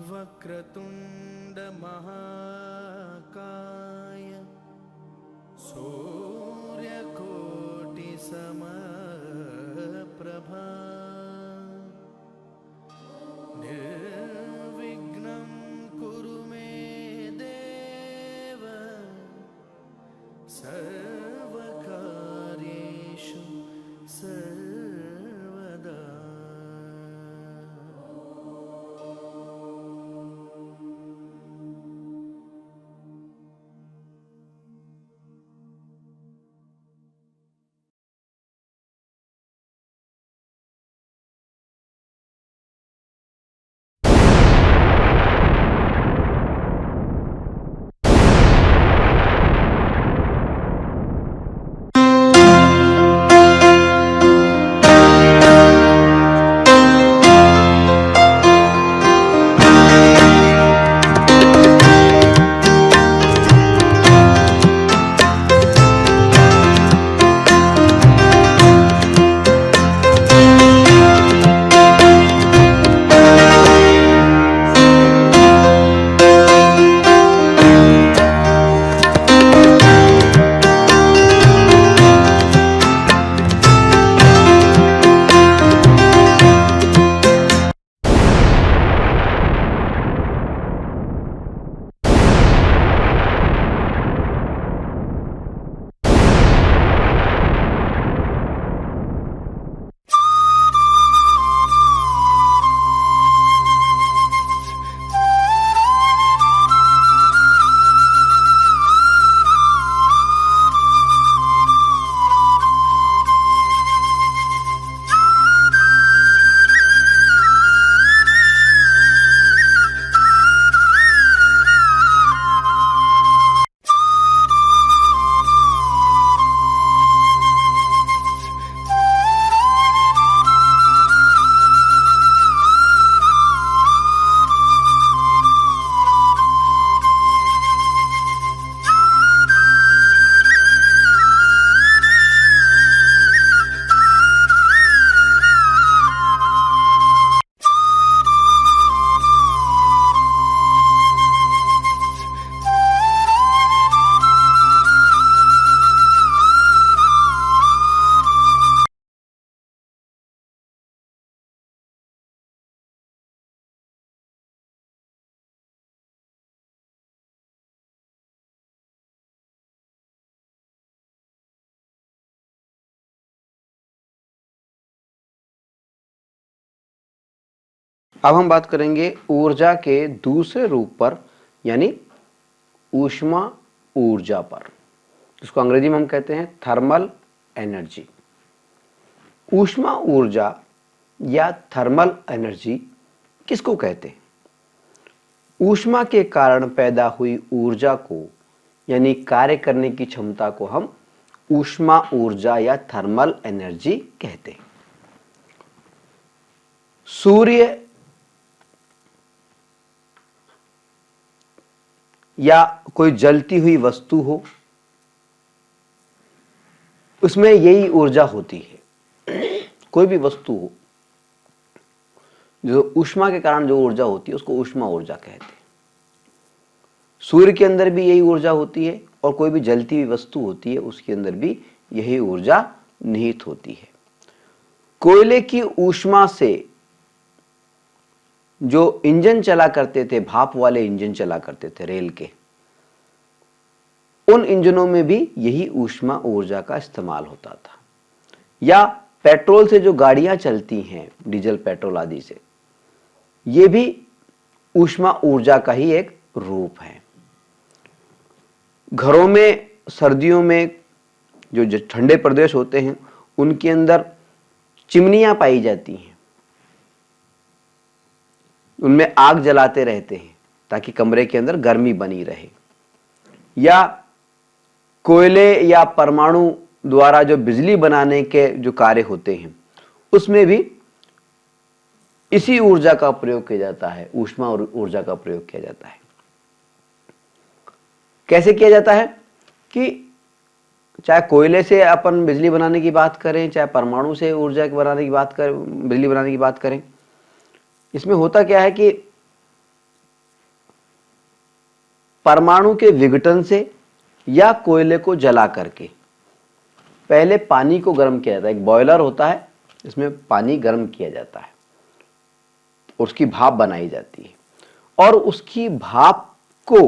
वक्रतुंड महाकाय सूर्यकोटि समप्रभा निर्विघ्नं कुरु मे देव सर्वकार्येषु सर्वदा। अब हम बात करेंगे ऊर्जा के दूसरे रूप पर, यानी ऊष्मा ऊर्जा पर, जिसको अंग्रेजी में हम कहते हैं थर्मल एनर्जी। ऊष्मा ऊर्जा या थर्मल एनर्जी किसको कहते हैं? ऊष्मा के कारण पैदा हुई ऊर्जा को, यानी कार्य करने की क्षमता को हम ऊष्मा ऊर्जा या थर्मल एनर्जी कहते हैं। सूर्य या कोई जलती हुई वस्तु हो, उसमें यही ऊर्जा होती है। कोई भी वस्तु हो, जो ऊष्मा के कारण जो ऊर्जा होती है उसको ऊष्मा ऊर्जा कहते हैं। सूर्य के अंदर भी यही ऊर्जा होती है और कोई भी जलती हुई वस्तु होती है उसके अंदर भी यही ऊर्जा निहित होती है। कोयले की ऊष्मा से जो इंजन चला करते थे, भाप वाले इंजन चला करते थे रेल के, उन इंजनों में भी यही ऊष्मा ऊर्जा का इस्तेमाल होता था। या पेट्रोल से जो गाड़ियां चलती हैं, डीजल पेट्रोल आदि से, ये भी ऊष्मा ऊर्जा का ही एक रूप है। घरों में सर्दियों में जो ठंडे प्रदेश होते हैं उनके अंदर चिमनियां पाई जाती हैं, उनमें आग जलाते रहते हैं ताकि कमरे के अंदर गर्मी बनी रहे। या कोयले या परमाणु द्वारा जो बिजली बनाने के जो कार्य होते हैं उसमें भी इसी ऊर्जा का प्रयोग किया जाता है, ऊष्मा ऊर्जा का प्रयोग किया जाता है। कैसे किया जाता है कि चाहे कोयले से अपन बिजली बनाने की बात करें, चाहे परमाणु से ऊर्जा बनाने की बात करें, बिजली बनाने की बात करें, इसमें होता क्या है कि परमाणु के विघटन से या कोयले को जला करके। पहले पानी को गर्म किया जाता है, एक बॉयलर होता है, इसमें पानी गर्म किया जाता है, उसकी भाप बनाई जाती है और उसकी भाप को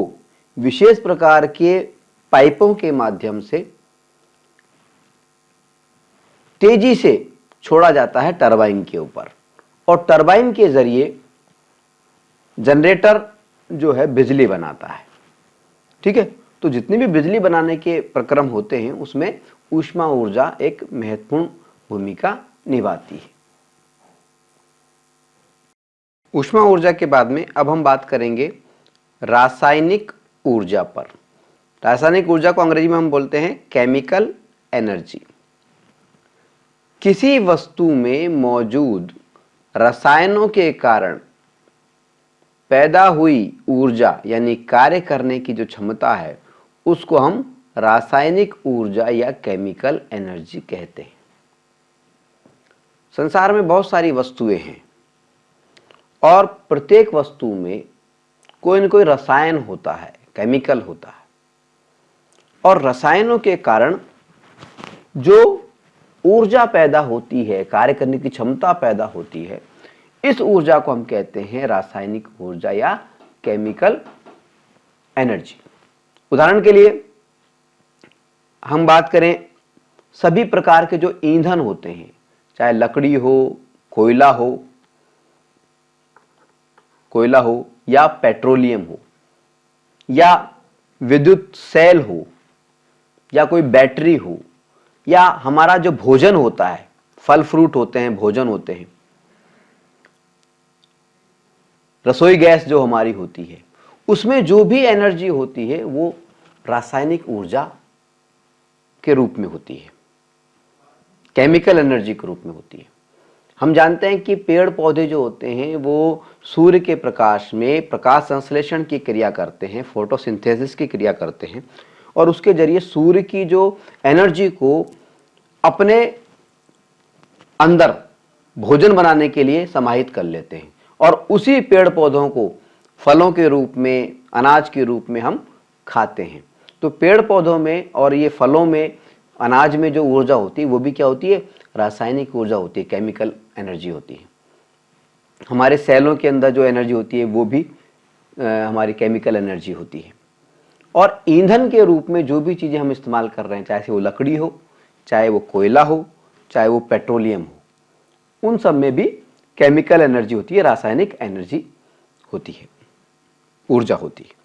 विशेष प्रकार के पाइपों के माध्यम से तेजी से छोड़ा जाता है टरबाइन के ऊपर और टरबाइन के जरिए जनरेटर जो है बिजली बनाता है। ठीक है, तो जितनी भी बिजली बनाने के प्रक्रम होते हैं उसमें ऊष्मा ऊर्जा एक महत्वपूर्ण भूमिका निभाती है। ऊष्मा ऊर्जा के बाद में अब हम बात करेंगे रासायनिक ऊर्जा पर। रासायनिक ऊर्जा को अंग्रेजी में हम बोलते हैं केमिकल एनर्जी। किसी वस्तु में मौजूद रसायनों के कारण पैदा हुई ऊर्जा यानी कार्य करने की जो क्षमता है उसको हम रासायनिक ऊर्जा या केमिकल एनर्जी कहते हैं। संसार में बहुत सारी वस्तुएं हैं और प्रत्येक वस्तु में कोई न कोई रसायन होता है, केमिकल होता है और रसायनों के कारण जो ऊर्जा पैदा होती है, कार्य करने की क्षमता पैदा होती है, इस ऊर्जा को हम कहते हैं रासायनिक ऊर्जा या केमिकल एनर्जी। उदाहरण के लिए हम बात करें सभी प्रकार के जो ईंधन होते हैं, चाहे लकड़ी हो, कोयला हो या पेट्रोलियम हो या विद्युत सेल हो या कोई बैटरी हो या हमारा जो भोजन होता है, फल फ्रूट होते हैं, भोजन होते हैं, रसोई गैस जो हमारी होती है, उसमें जो भी एनर्जी होती है वो रासायनिक ऊर्जा के रूप में होती है, केमिकल एनर्जी के रूप में होती है। हम जानते हैं कि पेड़ पौधे जो होते हैं वो सूर्य के प्रकाश में प्रकाश संश्लेषण की क्रिया करते हैं, फोटोसिंथेसिस की क्रिया करते हैं और उसके जरिए सूर्य की जो एनर्जी को अपने अंदर भोजन बनाने के लिए समाहित कर लेते हैं और उसी पेड़ पौधों को फलों के रूप में, अनाज के रूप में हम खाते हैं। तो पेड़ पौधों में और ये फलों में, अनाज में जो ऊर्जा होती है वो भी क्या होती है? रासायनिक ऊर्जा होती है, केमिकल एनर्जी होती है। हमारे सेलों के अंदर जो एनर्जी होती है वो भी हमारी केमिकल एनर्जी होती है। और ईंधन के रूप में जो भी चीज़ें हम इस्तेमाल कर रहे हैं, चाहे वो लकड़ी हो, चाहे वो कोयला हो, चाहे वो पेट्रोलियम हो, उन सब में भी केमिकल एनर्जी होती है, रासायनिक एनर्जी होती है, ऊर्जा होती है।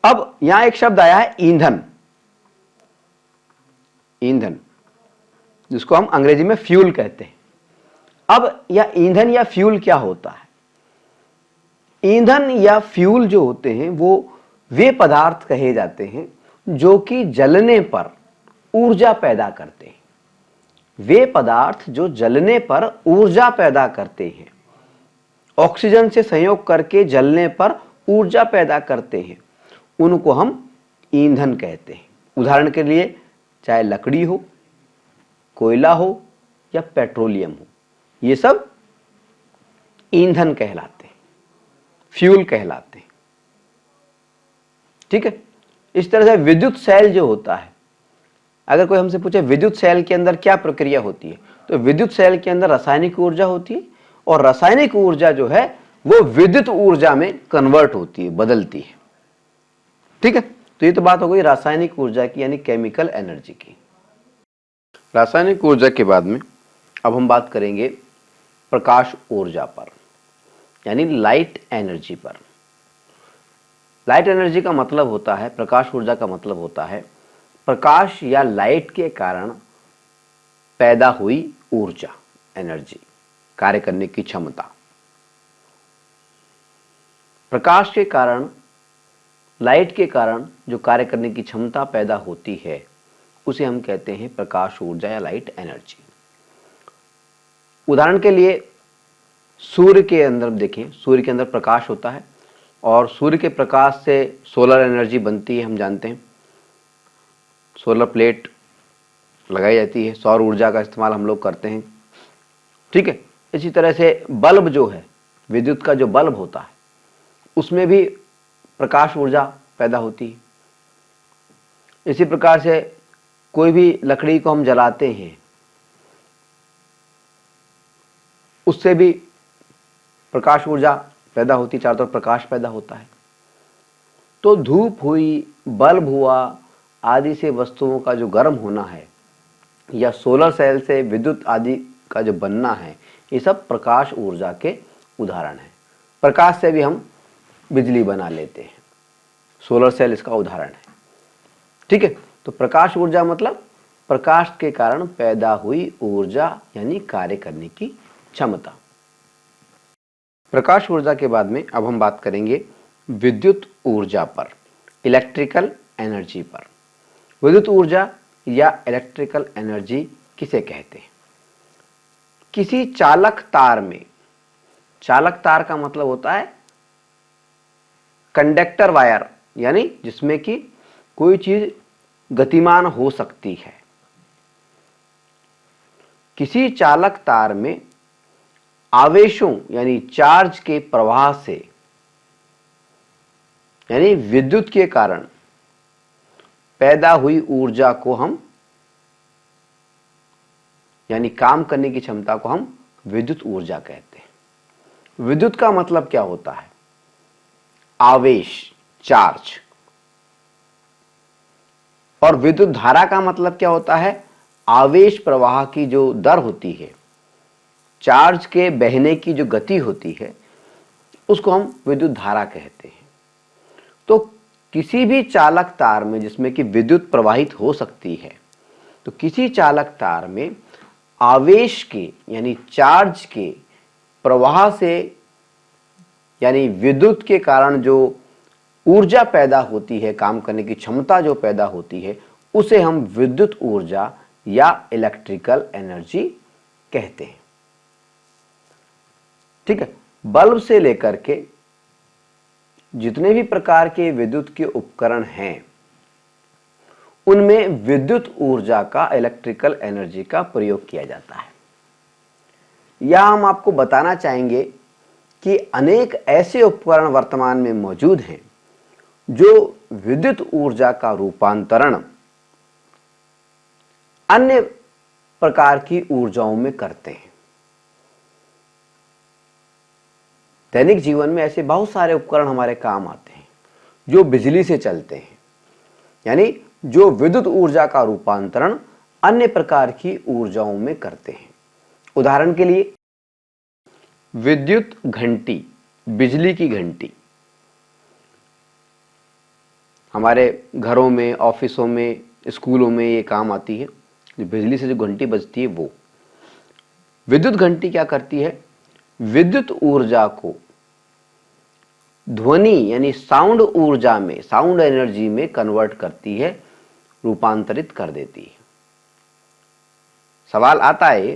अब यहां एक शब्द आया है ईंधन। ईंधन जिसको हम अंग्रेजी में फ्यूल कहते हैं। अब यह ईंधन या फ्यूल क्या होता है? ईंधन या फ्यूल जो होते हैं वो वे पदार्थ कहे जाते हैं जो कि जलने पर ऊर्जा पैदा करते हैं। वे पदार्थ जो जलने पर ऊर्जा पैदा करते हैं, ऑक्सीजन से संयोग करके जलने पर ऊर्जा पैदा करते हैं, उनको हम ईंधन कहते हैं। उदाहरण के लिए चाहे लकड़ी हो, कोयला हो या पेट्रोलियम हो, ये सब ईंधन कहलाते हैं, फ्यूल कहलाते हैं। ठीक है। इस तरह से विद्युत सेल जो होता है, अगर कोई हमसे पूछे विद्युत सेल के अंदर क्या प्रक्रिया होती है, तो विद्युत सेल के अंदर रासायनिक ऊर्जा होती है और रासायनिक ऊर्जा जो है वो विद्युत ऊर्जा में कन्वर्ट होती है, बदलती है। ठीक है। तो ये तो बात हो गई रासायनिक ऊर्जा की, यानी केमिकल एनर्जी की। रासायनिक ऊर्जा के बाद में अब हम बात करेंगे प्रकाश ऊर्जा पर, यानी लाइट एनर्जी पर। लाइट एनर्जी का मतलब होता है, प्रकाश ऊर्जा का मतलब होता है प्रकाश या लाइट के कारण पैदा हुई ऊर्जा, एनर्जी, कार्य करने की क्षमता। प्रकाश के कारण, लाइट के कारण जो कार्य करने की क्षमता पैदा होती है उसे हम कहते हैं प्रकाश ऊर्जा या लाइट एनर्जी। उदाहरण के लिए सूर्य के अंदर देखें, सूर्य के अंदर प्रकाश होता है और सूर्य के प्रकाश से सोलर एनर्जी बनती है। हम जानते हैं सोलर प्लेट लगाई जाती है, सौर ऊर्जा का इस्तेमाल हम लोग करते हैं। ठीक है। इसी तरह से बल्ब जो है, विद्युत का जो बल्ब होता है, उसमें भी प्रकाश ऊर्जा पैदा होती है। इसी प्रकार से कोई भी लकड़ी को हम जलाते हैं, उससे भी प्रकाश ऊर्जा पैदा होती, चारों तरफ प्रकाश पैदा होता है। तो धूप हुई, बल्ब हुआ आदि से वस्तुओं का जो गर्म होना है, या सोलर सेल से विद्युत आदि का जो बनना है, ये सब प्रकाश ऊर्जा के उदाहरण हैं। प्रकाश से भी हम बिजली बना लेते हैं, सोलर सेल इसका उदाहरण है। ठीक है, तो प्रकाश ऊर्जा मतलब प्रकाश के कारण पैदा हुई ऊर्जा, यानी कार्य करने की क्षमता। प्रकाश ऊर्जा के बाद में अब हम बात करेंगे विद्युत ऊर्जा पर, इलेक्ट्रिकल एनर्जी पर। विद्युत ऊर्जा या इलेक्ट्रिकल एनर्जी किसे कहते हैं? किसी चालक तार में, चालक तार का मतलब होता है कंडक्टर वायर, यानी जिसमें कि कोई चीज गतिमान हो सकती है। किसी चालक तार में आवेशों यानी चार्ज के प्रवाह से, यानी विद्युत के कारण पैदा हुई ऊर्जा को हम, यानी काम करने की क्षमता को हम विद्युत ऊर्जा कहते हैं। विद्युत का मतलब क्या होता है? आवेश, चार्ज। और विद्युत धारा का मतलब क्या होता है? आवेश प्रवाह की जो दर होती है, चार्ज के बहने की जो गति होती है, उसको हम विद्युत धारा कहते हैं। तो किसी भी चालक तार में जिसमें कि विद्युत प्रवाहित हो सकती है, तो किसी चालक तार में आवेश के यानी चार्ज के प्रवाह से, यानी विद्युत के कारण जो ऊर्जा पैदा होती है, काम करने की क्षमता जो पैदा होती है, उसे हम विद्युत ऊर्जा या इलेक्ट्रिकल एनर्जी कहते हैं। ठीक है, बल्ब से लेकर के जितने भी प्रकार के विद्युत के उपकरण हैं, उनमें विद्युत ऊर्जा का, इलेक्ट्रिकल एनर्जी का प्रयोग किया जाता है। यह हम आपको बताना चाहेंगे कि अनेक ऐसे उपकरण वर्तमान में मौजूद हैं जो विद्युत ऊर्जा का रूपांतरण अन्य प्रकार की ऊर्जाओं में करते हैं। दैनिक जीवन में ऐसे बहुत सारे उपकरण हमारे काम आते हैं जो बिजली से चलते हैं, यानी जो विद्युत ऊर्जा का रूपांतरण अन्य प्रकार की ऊर्जाओं में करते हैं। उदाहरण के लिए विद्युत घंटी, बिजली की घंटी हमारे घरों में, ऑफिसों में, स्कूलों में ये काम आती है। जो बिजली से जो घंटी बजती है वो विद्युत घंटी क्या करती है? विद्युत ऊर्जा को ध्वनि यानी साउंड ऊर्जा में, साउंड एनर्जी में कन्वर्ट करती है, रूपांतरित कर देती है। सवाल आता है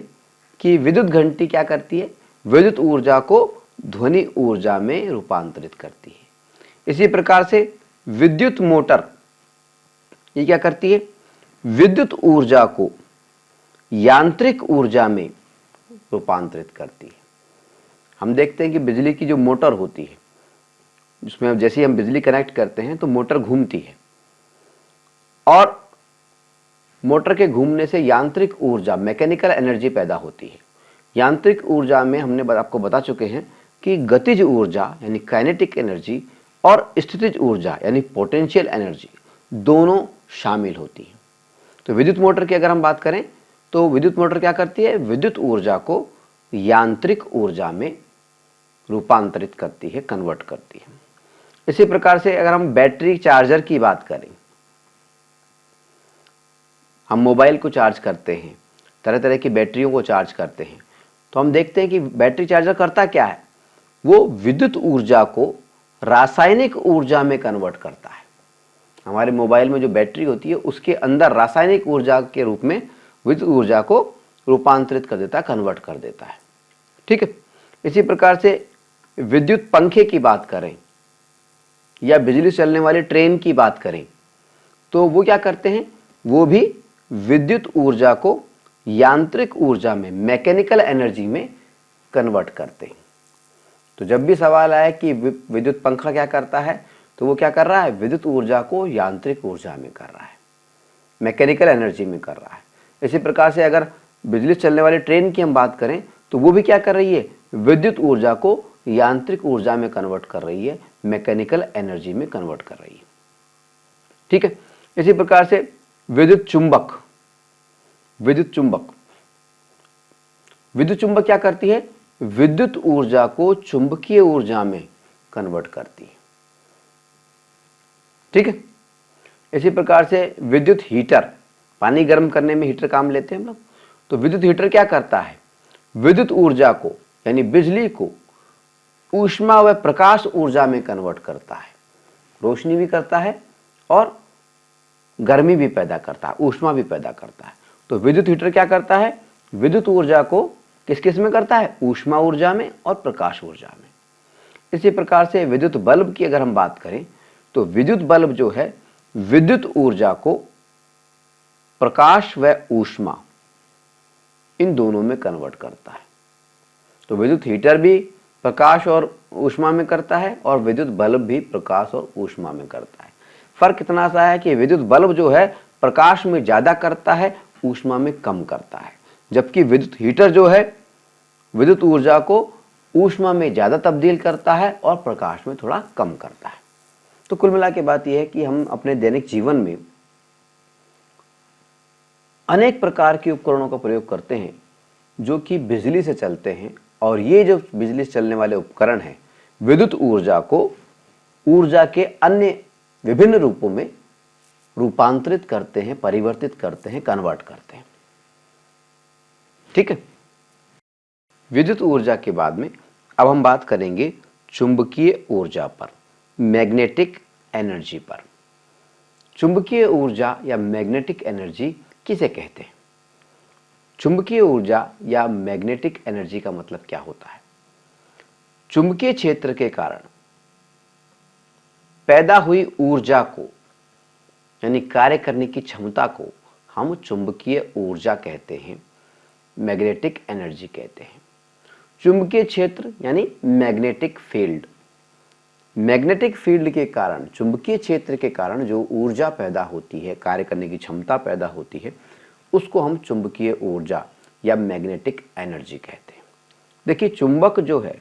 कि विद्युत घंटी क्या करती है? विद्युत ऊर्जा को ध्वनि ऊर्जा में रूपांतरित करती है। इसी प्रकार से विद्युत मोटर ये क्या करती है? विद्युत ऊर्जा को यांत्रिक ऊर्जा में रूपांतरित करती है। हम देखते हैं कि बिजली की जो मोटर होती है, जिसमें अब जैसे ही हम बिजली कनेक्ट करते हैं तो मोटर घूमती है, और मोटर के घूमने से यांत्रिक ऊर्जा, मैकेनिकल एनर्जी पैदा होती है। यांत्रिक ऊर्जा में हमने आपको बता चुके हैं कि गतिज ऊर्जा यानी काइनेटिक एनर्जी और स्थितिज ऊर्जा यानी पोटेंशियल एनर्जी दोनों शामिल होती है। तो विद्युत मोटर की अगर हम बात करें तो विद्युत मोटर क्या करती है? विद्युत ऊर्जा को यांत्रिक ऊर्जा में रूपांतरित करती है, कन्वर्ट करती है। इसी प्रकार से अगर हम बैटरी चार्जर की बात करें, हम मोबाइल को चार्ज करते हैं, तरह तरह की बैटरियों को चार्ज करते हैं, तो हम देखते हैं कि बैटरी चार्जर करता क्या है? वो विद्युत ऊर्जा को रासायनिक ऊर्जा में कन्वर्ट करता है। हमारे मोबाइल में जो बैटरी होती है उसके अंदर रासायनिक ऊर्जा के रूप में विद्युत ऊर्जा को रूपांतरित कर देता है, कन्वर्ट कर देता है। ठीक है, इसी प्रकार से विद्युत पंखे की बात करें या बिजली से चलने वाली ट्रेन की बात करें, तो वो क्या करते हैं? वो भी विद्युत ऊर्जा को यांत्रिक ऊर्जा में, मैकेनिकल एनर्जी में कन्वर्ट करते हैं। तो जब भी सवाल आए कि विद्युत पंखा क्या करता है, तो वो क्या कर रहा है, विद्युत ऊर्जा को यांत्रिक ऊर्जा में कर रहा है, मैकेनिकल एनर्जी में कर रहा है। इसी प्रकार से अगर बिजली से चलने वाली ट्रेन की हम बात करें तो वो भी क्या कर रही है, विद्युत ऊर्जा को यांत्रिक ऊर्जा में कन्वर्ट कर रही है, मैकेनिकल एनर्जी में कन्वर्ट कर रही है। ठीक है। इसी प्रकार से विद्युत चुंबक, विद्युत चुंबक क्या करती है, विद्युत ऊर्जा को चुंबकीय ऊर्जा में कन्वर्ट करती है। ठीक है। इसी प्रकार से विद्युत हीटर, पानी गर्म करने में हीटर काम लेते हैं हम लोग, तो विद्युत हीटर क्या करता है, विद्युत ऊर्जा को यानी बिजली को ऊष्मा व प्रकाश ऊर्जा में कन्वर्ट करता है, रोशनी भी करता है और गर्मी भी पैदा करता है, ऊष्मा भी पैदा करता है। तो विद्युत हीटर क्या करता है, विद्युत ऊर्जा को किस किस में करता है, ऊष्मा ऊर्जा में और प्रकाश ऊर्जा में। इसी प्रकार से विद्युत बल्ब की अगर हम बात करें तो विद्युत बल्ब जो है विद्युत ऊर्जा को प्रकाश व ऊष्मा इन दोनों में कन्वर्ट करता है। तो विद्युत हीटर भी प्रकाश और ऊष्मा में करता है और विद्युत बल्ब भी प्रकाश और ऊष्मा में करता है। फर्क इतना सा है कि विद्युत बल्ब जो है प्रकाश में ज्यादा करता है, ऊष्मा में कम करता है, जबकि विद्युत हीटर जो है विद्युत ऊर्जा को ऊष्मा में ज्यादा तब्दील करता है और प्रकाश में थोड़ा कम करता है। तो कुल मिला के बात यह है कि हम अपने दैनिक जीवन में अनेक प्रकार के उपकरणों का प्रयोग करते हैं जो कि बिजली से चलते हैं, और ये जो बिजली से चलने वाले उपकरण हैं विद्युत ऊर्जा को ऊर्जा के अन्य विभिन्न रूपों में रूपांतरित करते हैं, परिवर्तित करते हैं, कन्वर्ट करते हैं। ठीक है। विद्युत ऊर्जा के बाद में अब हम बात करेंगे चुंबकीय ऊर्जा पर, मैग्नेटिक एनर्जी पर। चुंबकीय ऊर्जा या मैग्नेटिक एनर्जी किसे कहते हैं? चुंबकीय ऊर्जा या मैग्नेटिक एनर्जी का मतलब क्या होता है? चुंबकीय क्षेत्र के कारण पैदा हुई ऊर्जा को यानी कार्य करने की क्षमता को हम चुंबकीय ऊर्जा कहते हैं, मैग्नेटिक एनर्जी कहते हैं। चुंबकीय क्षेत्र यानी मैग्नेटिक फील्ड, मैग्नेटिक फील्ड के कारण, चुंबकीय क्षेत्र के कारण जो ऊर्जा पैदा होती है, कार्य करने की क्षमता पैदा होती है, उसको हम चुंबकीय ऊर्जा या मैग्नेटिक एनर्जी कहते हैं। देखिए चुंबक जो है,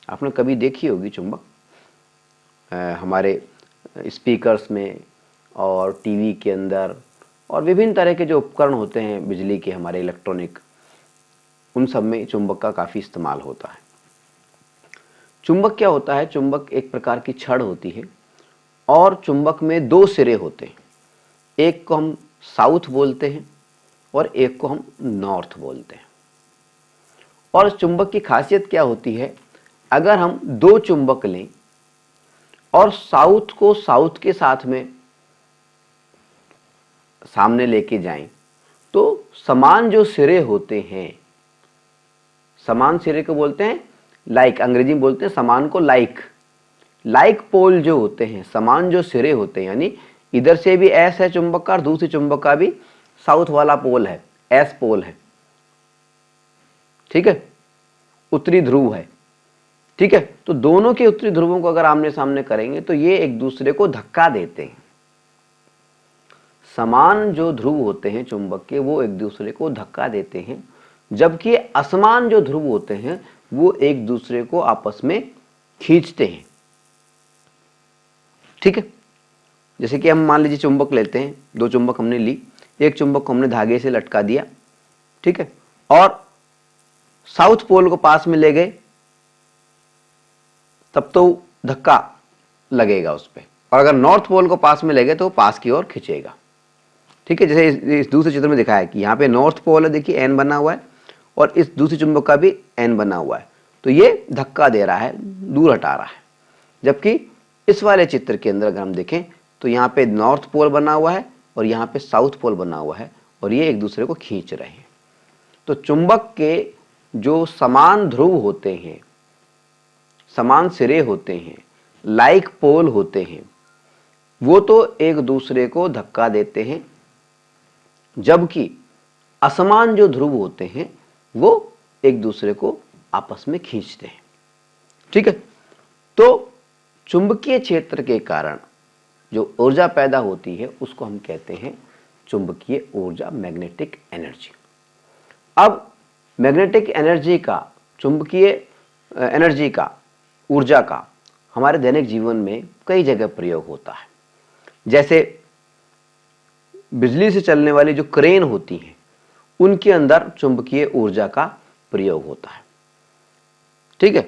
आपने कभी देखी होगी चुंबक, हमारे स्पीकर्स में और टीवी के अंदर और विभिन्न तरह के जो उपकरण होते हैं बिजली के, हमारे इलेक्ट्रॉनिक, उन सब में चुंबक का काफ़ी इस्तेमाल होता है। चुंबक क्या होता है? चुंबक एक प्रकार की छड़ होती है और चुंबक में दो सिरे होते हैं, एक को हम साउथ बोलते हैं और एक को हम नॉर्थ बोलते हैं। और चुंबक की खासियत क्या होती है? अगर हम दो चुंबक लें और साउथ को साउथ के साथ में सामने लेके जाएं तो समान जो सिरे होते हैं, समान सिरे को बोलते हैं लाइक, अंग्रेजी में बोलते हैं समान को लाइक, लाइक पोल जो होते हैं, समान जो सिरे होते हैं, यानी इधर से भी एस है चुंबक का और दूसरी चुंबक का भी साउथ वाला पोल है, एस पोल है। ठीक है, उत्तरी ध्रुव है। ठीक है, तो दोनों के उत्तरी ध्रुवों को अगर आमने सामने करेंगे तो ये एक दूसरे को धक्का देते हैं। समान जो ध्रुव होते हैं चुंबक के, वो एक दूसरे को धक्का देते हैं, जबकि असमान जो ध्रुव होते हैं वो एक दूसरे को आपस में खींचते हैं। ठीक है, जैसे कि हम मान लीजिए चुंबक लेते हैं, दो चुंबक हमने ली, एक चुंबक को हमने धागे से लटका दिया, ठीक है, और साउथ पोल को पास में ले गए, तब तो धक्का लगेगा उस पर, और अगर नॉर्थ पोल को पास में ले गए तो पास की ओर खींचेगा। ठीक है, जैसे इस दूसरे चित्र में दिखाया है कि यहाँ पे नॉर्थ पोल है, देखिए एन बना हुआ है, और इस दूसरी चुंबक का भी एन बना हुआ है, तो ये धक्का दे रहा है, दूर हटा रहा है। जबकि इस वाले चित्र के अंदर अगर हम देखें तो यहाँ पे नॉर्थ पोल बना हुआ है और यहाँ पे साउथ पोल बना हुआ है, और ये एक दूसरे को खींच रहे हैं। तो चुंबक के जो समान ध्रुव होते हैं, समान सिरे होते हैं, लाइक पोल होते हैं, वो तो एक दूसरे को धक्का देते हैं, जबकि असमान जो ध्रुव होते हैं वो एक दूसरे को आपस में खींचते हैं। ठीक है, तो चुंबकीय क्षेत्र के कारण जो ऊर्जा पैदा होती है उसको हम कहते हैं चुंबकीय ऊर्जा, मैग्नेटिक एनर्जी। अब मैग्नेटिक एनर्जी का, चुंबकीय एनर्जी का, ऊर्जा का हमारे दैनिक जीवन में कई जगह प्रयोग होता है। जैसे बिजली से चलने वाली जो क्रेन होती हैं उनके अंदर चुंबकीय ऊर्जा का प्रयोग होता है। ठीक है,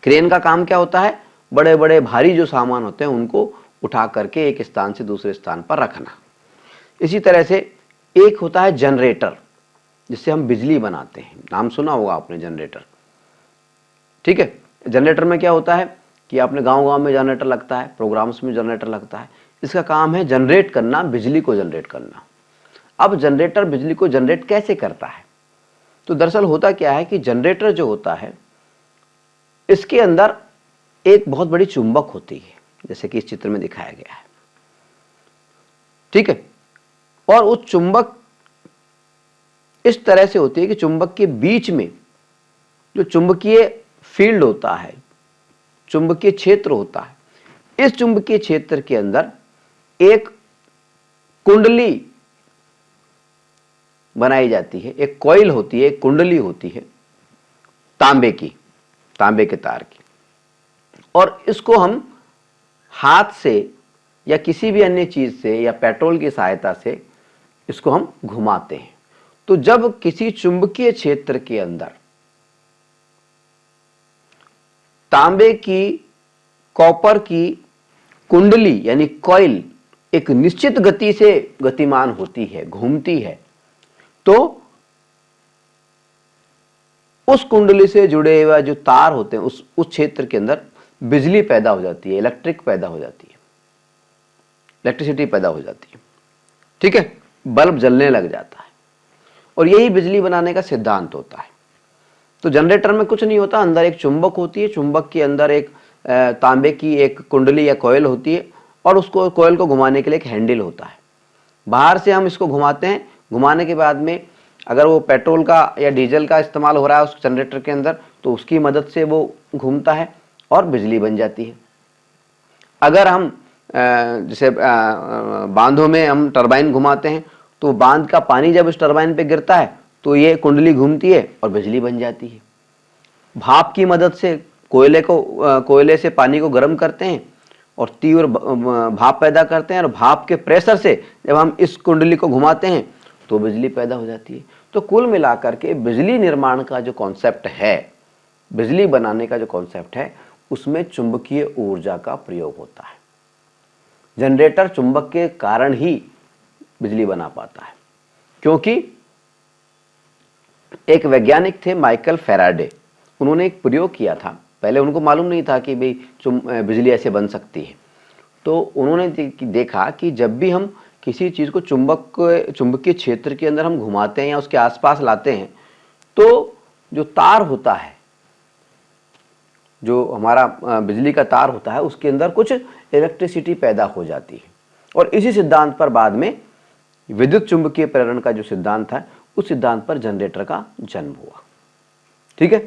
क्रेन का काम क्या होता है? बड़े बड़े भारी जो सामान होते हैं उनको उठा करके एक स्थान से दूसरे स्थान पर रखना। इसी तरह से एक होता है जनरेटर, जिससे हम बिजली बनाते हैं। नाम सुना होगा आपने, जनरेटर। ठीक है, जनरेटर में क्या होता है कि आपने गांव-गांव में जनरेटर लगता है, प्रोग्राम्स में जनरेटर लगता है। इसका काम है जनरेट करना, बिजली को जनरेट करना। अब जनरेटर बिजली को जनरेट कैसे करता है? तो दरअसल होता क्या है कि जनरेटर जो होता है इसके अंदर एक बहुत बड़ी चुंबक होती है, जैसे कि इस चित्र में दिखाया गया है। ठीक है, और उस चुंबक इस तरह से होती है कि चुंबक के बीच में जो चुंबकीय फील्ड होता है, चुंबकीय क्षेत्र होता है, इस चुंबकीय क्षेत्र के अंदर एक कुंडली बनाई जाती है, एक कॉइल होती है, एक कुंडली होती है तांबे की, तांबे के तार की। और इसको हम हाथ से या किसी भी अन्य चीज से या पेट्रोल की सहायता से इसको हम घुमाते हैं। तो जब किसी चुंबकीय क्षेत्र के अंदर तांबे की, कॉपर की कुंडली यानी कॉइल एक निश्चित गति से गतिमान होती है, घूमती है, तो उस कुंडली से जुड़े हुए जो तार होते हैं उस क्षेत्र के अंदर बिजली पैदा हो जाती है, इलेक्ट्रिसिटी पैदा हो जाती है। ठीक है, बल्ब जलने लग जाता है और यही बिजली बनाने का सिद्धांत होता है। तो जनरेटर में कुछ नहीं होता, अंदर एक चुंबक होती है, चुंबक के अंदर एक तांबे की एक कुंडली या कॉइल होती है और उसको, कॉइल को घुमाने के लिए एक हैंडल होता है। बाहर से हम इसको घुमाते हैं, घुमाने के बाद में अगर वो पेट्रोल का या डीजल का इस्तेमाल हो रहा है उस जनरेटर के अंदर तो उसकी मदद से वो घूमता है और बिजली बन जाती है। अगर हम जैसे बांधों में हम टरबाइन घुमाते हैं तो बांध का पानी जब इस टरबाइन पे गिरता है तो ये कुंडली घूमती है और बिजली बन जाती है। भाप की मदद से कोयले से पानी को गर्म करते हैं और तीव्र भाप पैदा करते हैं और भाप के प्रेशर से जब हम इस कुंडली को घुमाते हैं तो बिजली पैदा हो जाती है। तो कुल मिलाकर के बिजली निर्माण का जो कॉन्सेप्ट है, बिजली बनाने का जो कॉन्सेप्ट है, उसमें चुंबकीय ऊर्जा का प्रयोग होता है। जनरेटर चुंबक के कारण ही बिजली बना पाता है, क्योंकि एक वैज्ञानिक थे माइकल फैराडे, उन्होंने एक प्रयोग किया था। पहले उनको मालूम नहीं था कि भाई बिजली ऐसे बन सकती है। तो उन्होंने देखा कि जब भी हम किसी चीज को चुंबकीय क्षेत्र के अंदर हम घुमाते हैं या उसके आसपास लाते हैं तो जो तार होता है, जो हमारा बिजली का तार होता है, उसके अंदर कुछ इलेक्ट्रिसिटी पैदा हो जाती है। और इसी सिद्धांत पर बाद में विद्युत चुंबकीय प्रेरण का जो सिद्धांत था, उस सिद्धांत पर जनरेटर का जन्म हुआ। ठीक है,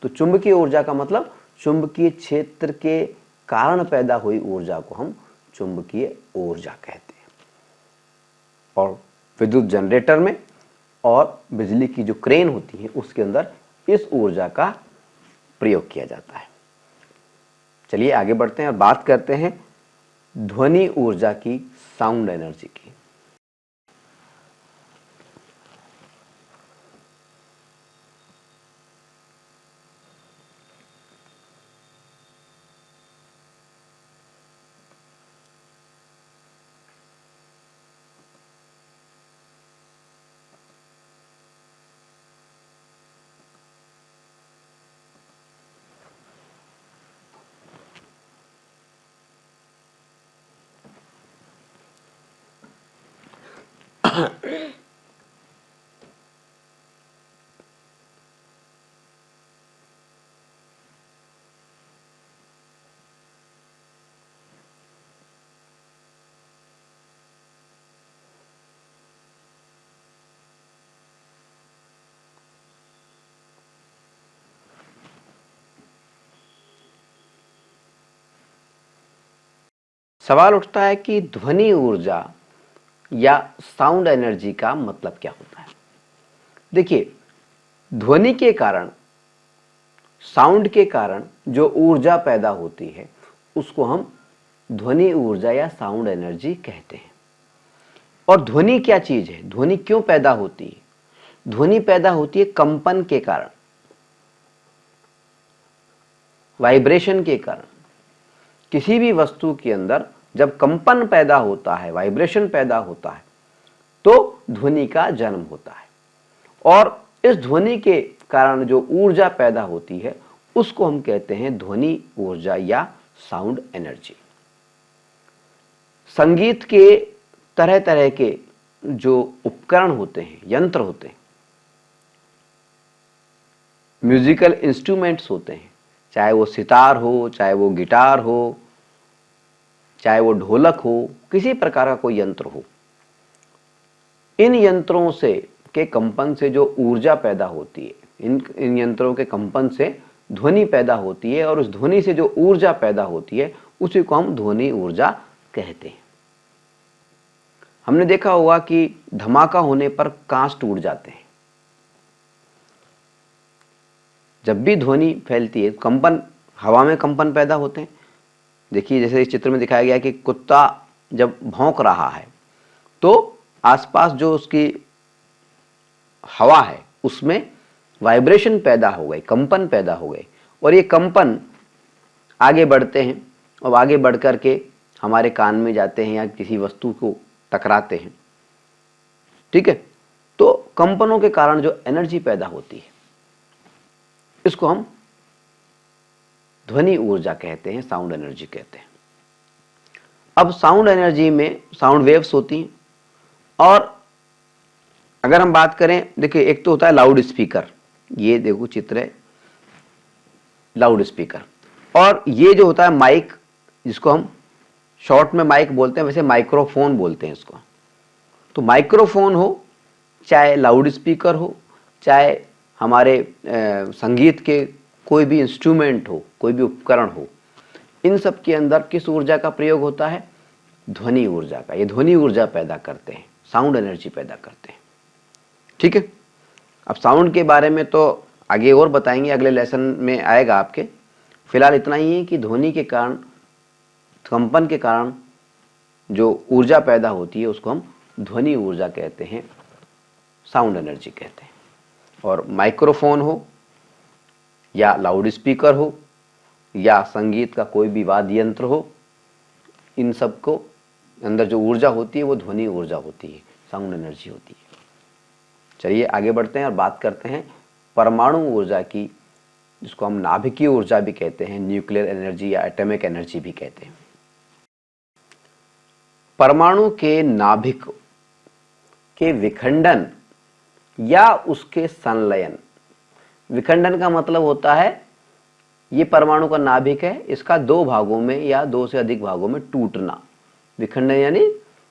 तो चुंबकीय ऊर्जा का मतलब चुंबकीय क्षेत्र के कारण पैदा हुई ऊर्जा को हम चुंबकीय ऊर्जा कहते हैं। और विद्युत जनरेटर में और बिजली की जो क्रेन होती है उसके अंदर इस ऊर्जा का प्रयोग किया जाता है। चलिए आगे बढ़ते हैं और बात करते हैं ध्वनि ऊर्जा की, साउंड एनर्जी की। सवाल उठता है कि ध्वनि ऊर्जा या साउंड एनर्जी का मतलब क्या होता है। देखिए, ध्वनि के कारण, साउंड के कारण जो ऊर्जा पैदा होती है उसको हम ध्वनि ऊर्जा या साउंड एनर्जी कहते हैं। और ध्वनि क्या चीज है, ध्वनि क्यों पैदा होती है? ध्वनि पैदा होती है कंपन के कारण, वाइब्रेशन के कारण। किसी भी वस्तु के अंदर जब कंपन पैदा होता है, वाइब्रेशन पैदा होता है, तो ध्वनि का जन्म होता है। और इस ध्वनि के कारण जो ऊर्जा पैदा होती है उसको हम कहते हैं ध्वनि ऊर्जा या साउंड एनर्जी। संगीत के तरह तरह के जो उपकरण होते हैं, यंत्र होते हैं, म्यूजिकल इंस्ट्रूमेंट्स होते हैं, चाहे वो सितार हो, चाहे वो गिटार हो, चाहे वो ढोलक हो, किसी प्रकार का कोई यंत्र हो, इन यंत्रों से के कंपन से जो ऊर्जा पैदा होती है, इन यंत्रों के कंपन से ध्वनि पैदा होती है। और उस ध्वनि से जो ऊर्जा पैदा होती है उसी को हम ध्वनि ऊर्जा कहते हैं। हमने देखा होगा कि धमाका होने पर कांच टूट जाते हैं। जब भी ध्वनि फैलती है, कंपन, हवा में कंपन पैदा होते हैं। देखिए, जैसे इस चित्र में दिखाया गया कि कुत्ता जब भौंक रहा है तो आसपास जो उसकी हवा है उसमें वाइब्रेशन पैदा हो गए, कंपन पैदा हो गए, और ये कंपन आगे बढ़ते हैं और आगे बढ़ कर के हमारे कान में जाते हैं या किसी वस्तु को टकराते हैं। ठीक है, तो कंपनों के कारण जो एनर्जी पैदा होती है इसको हम ध्वनि ऊर्जा कहते हैं, साउंड एनर्जी कहते हैं। अब साउंड एनर्जी में साउंड वेव्स होती हैं। और अगर हम बात करें, देखिए, एक तो होता है लाउड स्पीकर, ये देखो चित्र है, लाउड स्पीकर। और ये जो होता है माइक, जिसको हम शॉर्ट में माइक बोलते हैं, वैसे माइक्रोफोन बोलते हैं इसको। तो माइक्रोफोन हो, चाहे लाउड स्पीकर हो, चाहे हमारे संगीत के कोई भी इंस्ट्रूमेंट हो, कोई भी उपकरण हो, इन सब के अंदर किस ऊर्जा का प्रयोग होता है? ध्वनि ऊर्जा का। ये ध्वनि ऊर्जा पैदा करते हैं, साउंड एनर्जी पैदा करते हैं। ठीक है, अब साउंड के बारे में तो आगे और बताएंगे, अगले लेसन में आएगा आपके। फिलहाल इतना ही है कि ध्वनि के कारण, कंपन के कारण जो ऊर्जा पैदा होती है उसको हम ध्वनि ऊर्जा कहते हैं, साउंड एनर्जी कहते हैं। और माइक्रोफोन हो या लाउड स्पीकर हो या संगीत का कोई भी वाद्य यंत्र हो, इन सब को अंदर जो ऊर्जा होती है वो ध्वनि ऊर्जा होती है, साउंड एनर्जी होती है। चलिए आगे बढ़ते हैं और बात करते हैं परमाणु ऊर्जा की, जिसको हम नाभिकीय ऊर्जा भी कहते हैं, न्यूक्लियर एनर्जी या एटॉमिक एनर्जी भी कहते हैं। परमाणु के नाभिक के विखंडन या उसके संलयन। विखंडन का मतलब होता है, ये परमाणु का नाभिक है, इसका दो भागों में या दो से अधिक भागों में टूटना। विखंडन यानी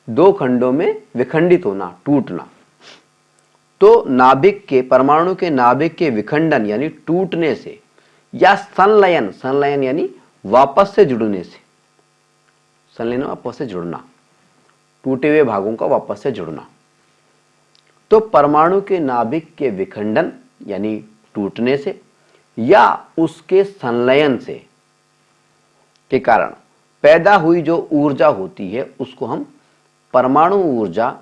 दो खंडों में विखंडित होना, टूटना। तो नाभिक के, परमाणु के नाभिक के विखंडन यानी टूटने से, या संलयन, संलयन यानी वापस से जुड़ने से, संलयन वापस से जुड़ना, टूटे हुए भागों का वापस से जुड़ना। तो परमाणु के नाभिक के विखंडन यानी टूटने से या उसके संलयन से के कारण पैदा हुई जो ऊर्जा होती है उसको हम परमाणु ऊर्जा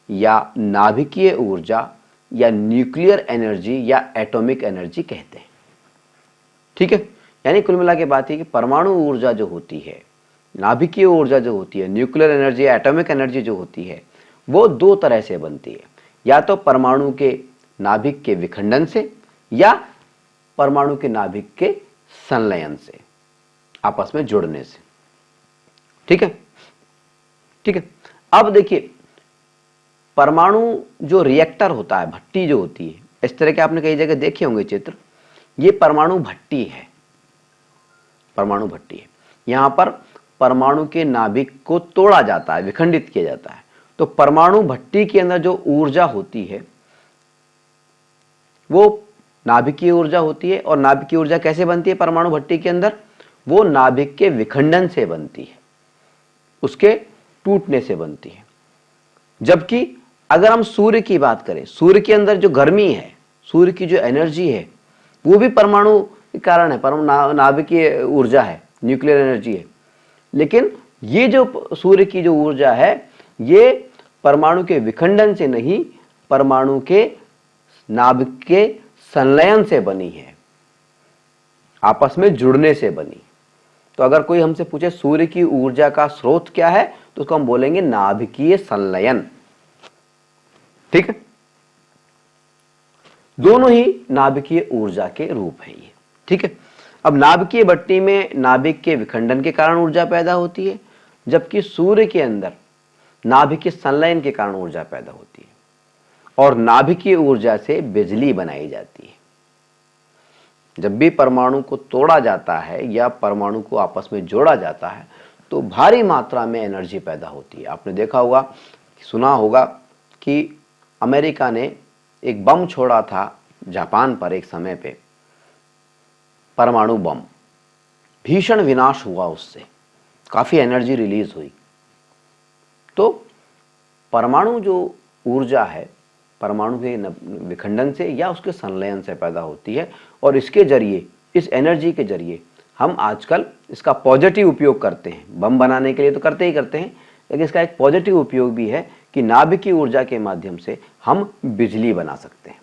या नाभिकीय ऊर्जा या न्यूक्लियर एनर्जी या एटॉमिक एनर्जी कहते हैं। ठीक है, यानी कुल मिला के बात है कि परमाणु ऊर्जा जो होती है, नाभिकीय ऊर्जा जो होती है, न्यूक्लियर एनर्जी या एटॉमिक एनर्जी जो होती है, वो दो तरह से बनती है। या तो परमाणु के नाभिक के विखंडन से या परमाणु के नाभिक के संलयन से, आपस में जुड़ने से। ठीक है, ठीक है। अब देखिए, परमाणु जो रिएक्टर होता है, भट्टी जो होती है, इस तरह के आपने कई जगह देखे होंगे चित्र, ये परमाणु भट्टी है, परमाणु भट्टी है। यहां पर परमाणु के नाभिक को तोड़ा जाता है, विखंडित किया जाता है। तो परमाणु भट्टी के अंदर जो ऊर्जा होती है वो नाभिकीय ऊर्जा होती है। और नाभिकीय ऊर्जा कैसे बनती है परमाणु भट्टी के अंदर? वो नाभिक के विखंडन से बनती है। उसके टूटने से बनती है। जबकि अगर हम सूर्य की बात करें, सूर्य के अंदर जो गर्मी है, सूर्य की जो एनर्जी है, वो भी परमाणु के कारण है, नाभिकीय ऊर्जा है, न्यूक्लियर एनर्जी है। लेकिन ये जो सूर्य की जो ऊर्जा है, ये परमाणु के विखंडन से नहीं, परमाणु के नाभिक के संलयन से बनी है, आपस में जुड़ने से बनी। तो अगर कोई हमसे पूछे सूर्य की ऊर्जा का स्रोत क्या है, तो उसको हम बोलेंगे नाभिकीय संलयन। ठीक है, दोनों ही नाभिकीय ऊर्जा के रूप हैं ये। ठीक है, अब नाभिकीय भट्टी में नाभिक के विखंडन के कारण ऊर्जा पैदा होती है, जबकि सूर्य के अंदर नाभिकीय संलयन के कारण ऊर्जा पैदा होती है, और नाभिकीय ऊर्जा से बिजली बनाई जाती है। जब भी परमाणु को तोड़ा जाता है या परमाणु को आपस में जोड़ा जाता है, तो भारी मात्रा में एनर्जी पैदा होती है। आपने देखा होगा, सुना होगा कि अमेरिका ने एक बम छोड़ा था जापान पर एक समय पे, परमाणु बम। भीषण विनाश हुआ उससे, काफी एनर्जी रिलीज हुई। तो परमाणु जो ऊर्जा है, परमाणु के विखंडन से या उसके संलयन से पैदा होती है, और इसके जरिए, इस एनर्जी के जरिए हम आजकल इसका पॉजिटिव उपयोग करते हैं। बम बनाने के लिए तो करते ही करते हैं, लेकिन इसका एक पॉजिटिव उपयोग भी है कि नाभिकीय ऊर्जा के माध्यम से हम बिजली बना सकते हैं।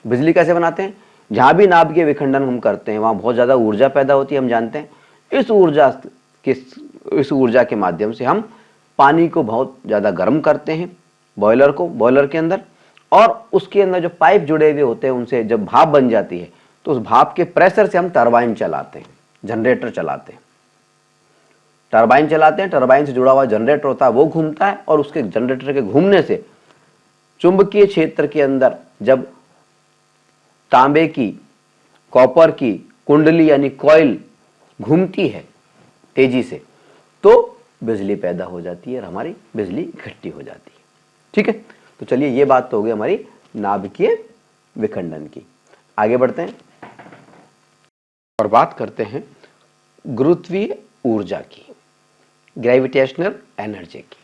बिजली कैसे बनाते हैं? जहाँ भी नाभिकीय विखंडन हम करते हैं, वहाँ बहुत ज़्यादा ऊर्जा पैदा होती है, हम जानते हैं। इस ऊर्जा के माध्यम से हम पानी को बहुत ज़्यादा गर्म करते हैं, बॉयलर के अंदर, और उसके अंदर जो पाइप जुड़े हुए होते हैं, उनसे जब भाप बन जाती है, तो उस भाप के प्रेशर से हम टरबाइन चलाते हैं, जनरेटर चलाते हैं। टरबाइन से जुड़ा हुआ जनरेटर होता है, वो घूमता है, और उसके जनरेटर के घूमने से चुंबकीय क्षेत्र के अंदर जब तांबे की, कॉपर की कुंडली यानी कॉइल घूमती है तेजी से, तो बिजली पैदा हो जाती है और हमारी बिजली इकट्ठी हो जाती है। ठीक है, तो चलिए, ये बात तो हो गई हमारी नाभिकीय विखंडन की। आगे बढ़ते हैं और बात करते हैं गुरुत्वीय ऊर्जा की, ग्रेविटेशनल एनर्जी की।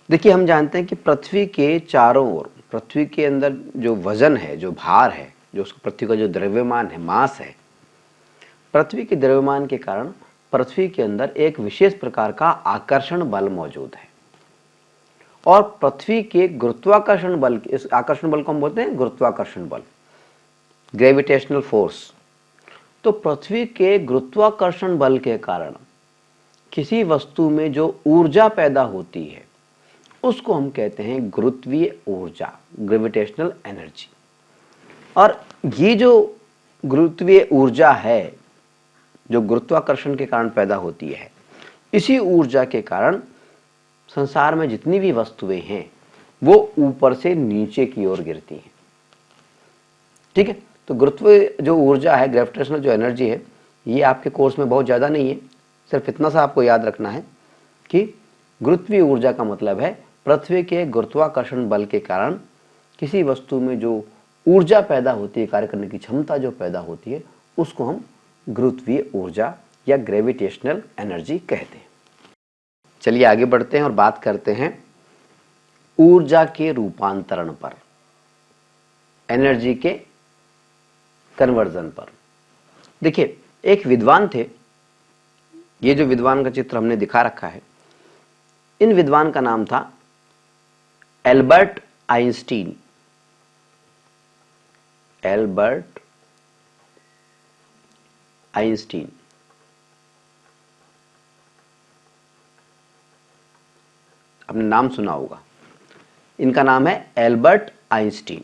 देखिए, हम जानते हैं कि पृथ्वी के चारों ओर, पृथ्वी के अंदर जो वजन है, जो भार है, जो उसको पृथ्वी का जो द्रव्यमान है, मास है, पृथ्वी के द्रव्यमान के कारण पृथ्वी के अंदर एक विशेष प्रकार का आकर्षण बल मौजूद है। और पृथ्वी के गुरुत्वाकर्षण बल, इस आकर्षण बल को हम बोलते हैं गुरुत्वाकर्षण बल, ग्रेविटेशनल फोर्स। तो पृथ्वी के गुरुत्वाकर्षण बल के कारण किसी वस्तु में जो ऊर्जा पैदा होती है, उसको हम कहते हैं गुरुत्वीय ऊर्जा, ग्रेविटेशनल एनर्जी। और ये जो गुरुत्वीय ऊर्जा है, जो गुरुत्वाकर्षण के कारण पैदा होती है, इसी ऊर्जा के कारण संसार में जितनी भी वस्तुएं हैं, वो ऊपर से नीचे की ओर गिरती हैं। ठीक है, तो गुरुत्वीय जो ऊर्जा है, ग्रेविटेशनल जो एनर्जी है, ये आपके कोर्स में बहुत ज़्यादा नहीं है। सिर्फ इतना सा आपको याद रखना है कि गुरुत्वीय ऊर्जा का मतलब है पृथ्वी के गुरुत्वाकर्षण बल के कारण किसी वस्तु में जो ऊर्जा पैदा होती है, कार्य करने की क्षमता जो पैदा होती है, उसको हम गुरुत्वीय ऊर्जा या ग्रेविटेशनल एनर्जी कहते हैं। चलिए आगे बढ़ते हैं और बात करते हैं ऊर्जा के रूपांतरण पर, एनर्जी के कन्वर्जन पर। देखिए, एक विद्वान थे, ये जो विद्वान का चित्र हमने दिखा रखा है, इन विद्वान का नाम था एल्बर्ट आइंस्टीन। Albert Einstein. आपने नाम सुना होगा, इनका नाम है एल्बर्ट आइंस्टीन।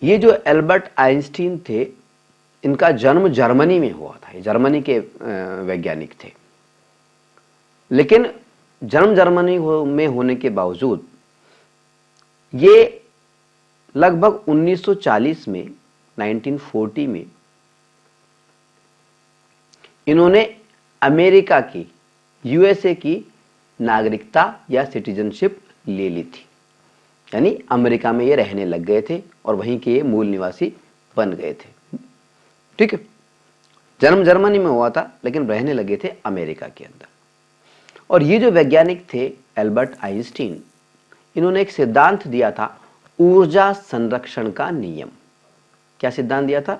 ये जो एल्बर्ट आइंस्टीन थे, इनका जन्म जर्मनी में हुआ था, जर्मनी के वैज्ञानिक थे। लेकिन जन्म जर्मनी में होने के बावजूद ये लगभग 1940 में, 1940 में इन्होंने अमेरिका की, यूएसए की नागरिकता या सिटीजनशिप ले ली थी। यानी अमेरिका में ये रहने लग गए थे और वहीं के ये मूल निवासी बन गए थे। ठीक है, जन्म जर्मनी में हुआ था लेकिन रहने लगे थे अमेरिका के अंदर। और ये जो वैज्ञानिक थे एल्बर्ट आइंस्टीन, इन्होंने एक सिद्धांत दिया था ऊर्जा संरक्षण का नियम। क्या सिद्धांत दिया था?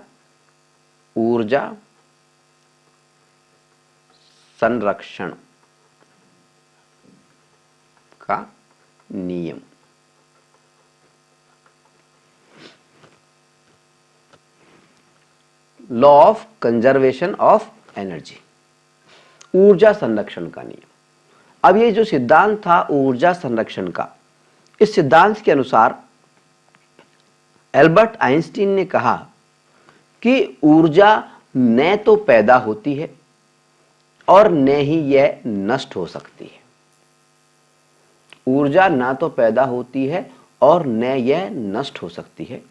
ऊर्जा संरक्षण का नियम। Law of conservation of energy, ऊर्जा संरक्षण का नियम। अब ये जो सिद्धांत था ऊर्जा संरक्षण का, इस सिद्धांत के अनुसार एल्बर्ट आइंस्टीन ने कहा कि ऊर्जा न तो पैदा होती है और न ही यह नष्ट हो सकती है। ऊर्जा ना तो पैदा होती है और न यह नष्ट हो सकती है।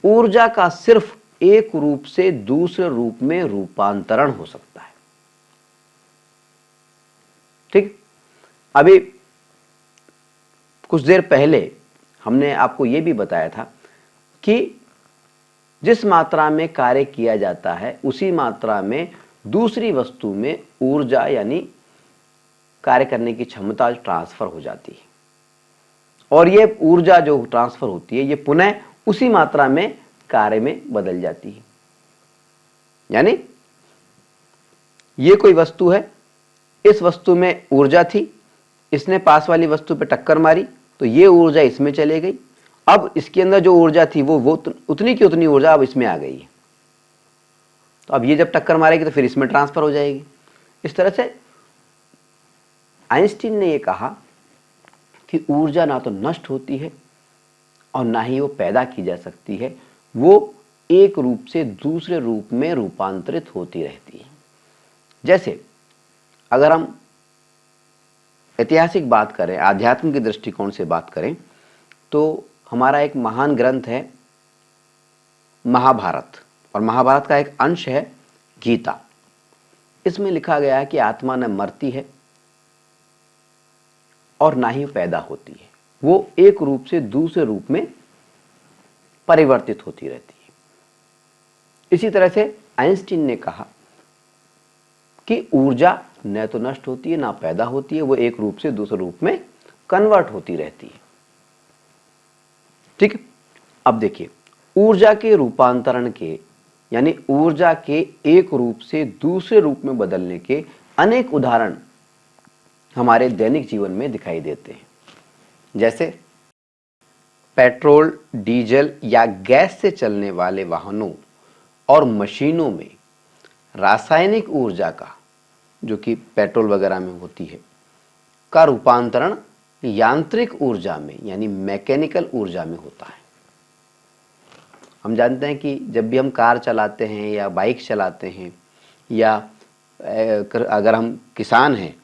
ऊर्जा का सिर्फ एक रूप से दूसरे रूप में रूपांतरण हो सकता है। ठीक, अभी कुछ देर पहले हमने आपको यह भी बताया था कि जिस मात्रा में कार्य किया जाता है उसी मात्रा में दूसरी वस्तु में ऊर्जा यानी कार्य करने की क्षमता ट्रांसफर हो जाती है, और ये ऊर्जा जो ट्रांसफर होती है ये पुनः उसी मात्रा में कार्य में बदल जाती है। यानी ये कोई वस्तु है, इस वस्तु में ऊर्जा थी, इसने पास वाली वस्तु पे टक्कर मारी तो ये ऊर्जा इसमें चले गई। अब इसके अंदर जो ऊर्जा थी वो उतनी की उतनी ऊर्जा अब इसमें आ गई है, तो अब ये जब टक्कर मारेगी तो फिर इसमें ट्रांसफर हो जाएगी। इस तरह से आइंस्टीन ने ये कहा कि ऊर्जा ना तो नष्ट होती है और ना ही वो पैदा की जा सकती है, वो एक रूप से दूसरे रूप में रूपांतरित होती रहती है। जैसे अगर हम ऐतिहासिक बात करें, आध्यात्म के दृष्टिकोण से बात करें, तो हमारा एक महान ग्रंथ है महाभारत, और महाभारत का एक अंश है गीता। इसमें लिखा गया है कि आत्मा न मरती है और ना ही पैदा होती है, वो एक रूप से दूसरे रूप में परिवर्तित होती रहती है। इसी तरह से आइंस्टीन ने कहा कि ऊर्जा न तो नष्ट होती है ना पैदा होती है, वो एक रूप से दूसरे रूप में कन्वर्ट होती रहती है। ठीक है, अब देखिए ऊर्जा के रूपांतरण के यानी ऊर्जा के एक रूप से दूसरे रूप में बदलने के अनेक उदाहरण हमारे दैनिक जीवन में दिखाई देते हैं। जैसे पेट्रोल, डीजल या गैस से चलने वाले वाहनों और मशीनों में रासायनिक ऊर्जा का, जो कि पेट्रोल वगैरह में होती है, का रूपांतरण यांत्रिक ऊर्जा में यानी मैकेनिकल ऊर्जा में होता है। हम जानते हैं कि जब भी हम कार चलाते हैं या बाइक चलाते हैं या अगर हम किसान हैं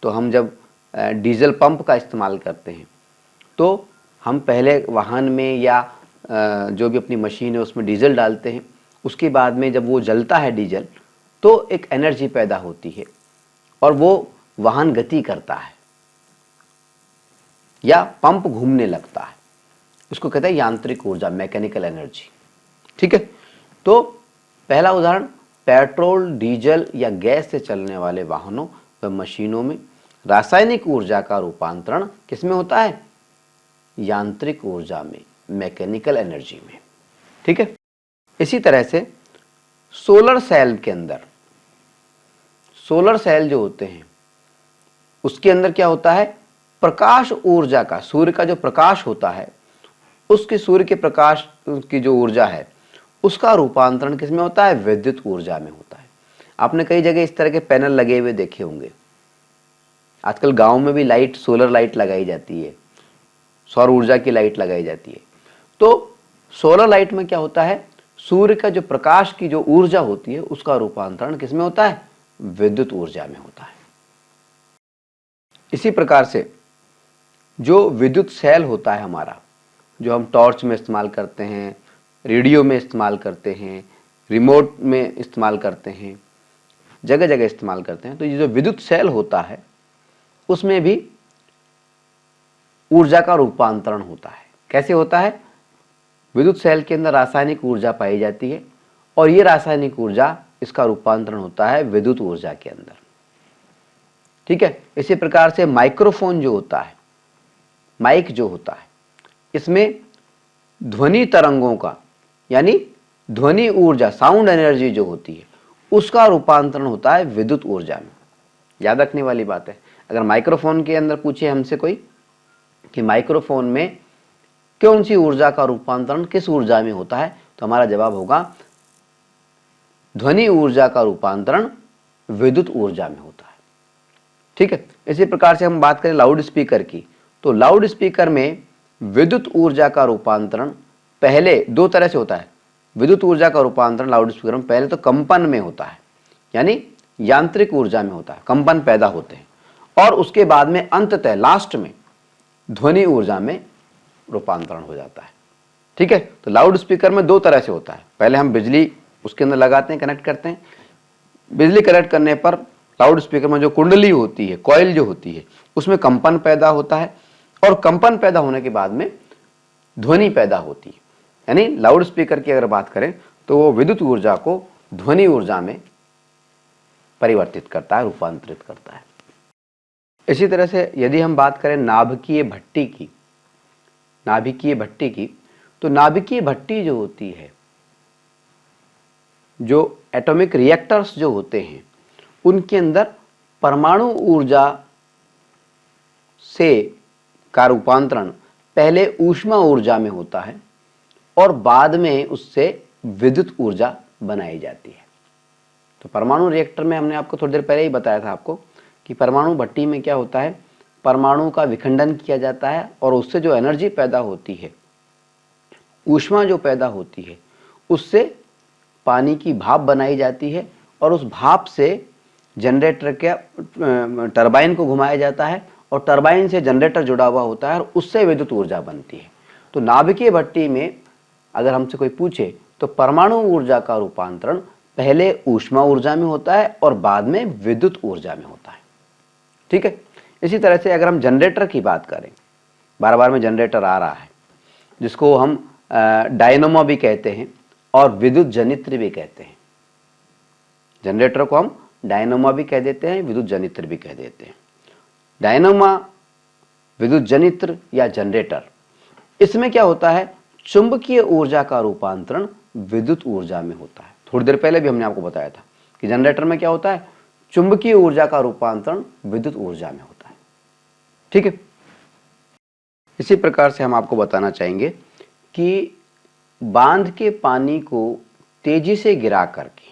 तो हम जब डीजल पंप का इस्तेमाल करते हैं तो हम पहले वाहन में या जो भी अपनी मशीन है उसमें डीजल डालते हैं। उसके बाद में जब वो जलता है डीजल तो एक एनर्जी पैदा होती है और वो वाहन गति करता है या पंप घूमने लगता है। इसको कहते हैं यांत्रिक ऊर्जा, मैकेनिकल एनर्जी। ठीक है, तो पहला उदाहरण पेट्रोल, डीजल या गैस से चलने वाले वाहनों व मशीनों में रासायनिक ऊर्जा का रूपांतरण किसमें होता है? यांत्रिक ऊर्जा में, मैकेनिकल एनर्जी में। ठीक है, इसी तरह से सोलर सेल के अंदर, सोलर सेल जो होते हैं उसके अंदर क्या होता है? प्रकाश ऊर्जा का, सूर्य का जो प्रकाश होता है उसके, सूर्य के प्रकाश की जो ऊर्जा है उसका रूपांतरण किसमें होता है? विद्युत ऊर्जा में होता है। आपने कई जगह इस तरह के पैनल लगे हुए देखे होंगे। आजकल गांव में भी लाइट, सोलर लाइट लगाई जाती है, सौर ऊर्जा की लाइट लगाई जाती है। तो सोलर लाइट में क्या होता है? सूर्य का जो प्रकाश की जो ऊर्जा होती है उसका रूपांतरण किसमें होता है? विद्युत ऊर्जा में होता है। इसी प्रकार से जो विद्युत सेल होता है हमारा, जो हम टॉर्च में इस्तेमाल करते हैं, रेडियो में इस्तेमाल करते हैं, रिमोट में इस्तेमाल करते हैं, जगह जगह इस्तेमाल करते हैं, तो ये जो विद्युत सेल होता है उसमें भी ऊर्जा का रूपांतरण होता है। कैसे होता है? विद्युत सेल के अंदर रासायनिक ऊर्जा पाई जाती है और ये रासायनिक ऊर्जा इसका रूपांतरण होता है विद्युत ऊर्जा के अंदर। ठीक है, इसी प्रकार से माइक्रोफोन जो होता है, माइक जो होता है, इसमें ध्वनि तरंगों का यानी ध्वनि ऊर्जा, साउंड एनर्जी जो होती है, उसका रूपांतरण होता है विद्युत ऊर्जा में। याद रखने वाली बात है। अगर माइक्रोफोन के अंदर पूछे हमसे कोई कि माइक्रोफोन में कौन सी ऊर्जा का रूपांतरण किस ऊर्जा में होता है, तो हमारा जवाब होगा ध्वनि ऊर्जा का रूपांतरण विद्युत ऊर्जा में होता है। ठीक है, इसी प्रकार से हम बात करें लाउड स्पीकर की, तो लाउड स्पीकर में विद्युत ऊर्जा का रूपांतरण पहले दो तरह से होता है। विद्युत ऊर्जा का रूपांतरण लाउड स्पीकर में पहले तो कंपन में होता है, यानी यांत्रिक ऊर्जा में होता है, कंपन पैदा होते हैं, और उसके बाद में अंततः लास्ट में ध्वनि ऊर्जा में रूपांतरण हो जाता है। ठीक है, तो लाउड स्पीकर में दो तरह से होता है। पहले हम बिजली उसके अंदर लगाते हैं, कनेक्ट करते हैं। बिजली कनेक्ट करने पर लाउड स्पीकर में जो कुंडली होती है, कॉइल जो होती है, उसमें कंपन पैदा होता है, और कंपन पैदा होने के बाद में ध्वनि पैदा होती है। यानी लाउड स्पीकर की अगर बात करें तो वो विद्युत ऊर्जा को ध्वनि ऊर्जा में परिवर्तित करता है, रूपांतरित करता है। इसी तरह से यदि हम बात करें नाभिकीय भट्टी की, तो नाभिकीय भट्टी जो होती है, जो एटॉमिक रिएक्टर्स जो होते हैं, उनके अंदर परमाणु ऊर्जा से का रूपांतरण पहले ऊष्मा ऊर्जा में होता है और बाद में उससे विद्युत ऊर्जा बनाई जाती है। तो परमाणु रिएक्टर में हमने आपको थोड़ी देर पहले ही बताया था आपको कि परमाणु भट्टी में क्या होता है, परमाणु का विखंडन किया जाता है और उससे जो एनर्जी पैदा होती है, ऊष्मा जो पैदा होती है, उससे पानी की भाप बनाई जाती है और उस भाप से जनरेटर के टरबाइन को घुमाया जाता है और टरबाइन से जनरेटर जुड़ा हुआ होता है और उससे विद्युत ऊर्जा बनती है। तो नाभिकीय भट्टी में अगर हमसे कोई पूछे तो परमाणु ऊर्जा का रूपांतरण पहले ऊष्मा ऊर्जा में होता है और बाद में विद्युत ऊर्जा में होता है। ठीक है, इसी तरह से अगर हम जनरेटर की बात करें, बार बार में जनरेटर आ रहा है, जिसको हम डायनोमो भी कहते हैं और विद्युत जनित्र भी कहते हैं। जनरेटर को हम डायनोमा भी कह देते हैं, विद्युत जनित्र भी कह देते हैं। डायनोमा, विद्युत जनित्र या जनरेटर, इसमें क्या होता है, चुंबकीय ऊर्जा का रूपांतरण विद्युत ऊर्जा में होता है। थोड़ी देर पहले भी हमने आपको बताया था कि जनरेटर में क्या होता है, चुंबकीय ऊर्जा का रूपांतरण विद्युत ऊर्जा में होता है। ठीक है, इसी प्रकार से हम आपको बताना चाहेंगे कि बांध के पानी को तेजी से गिरा करके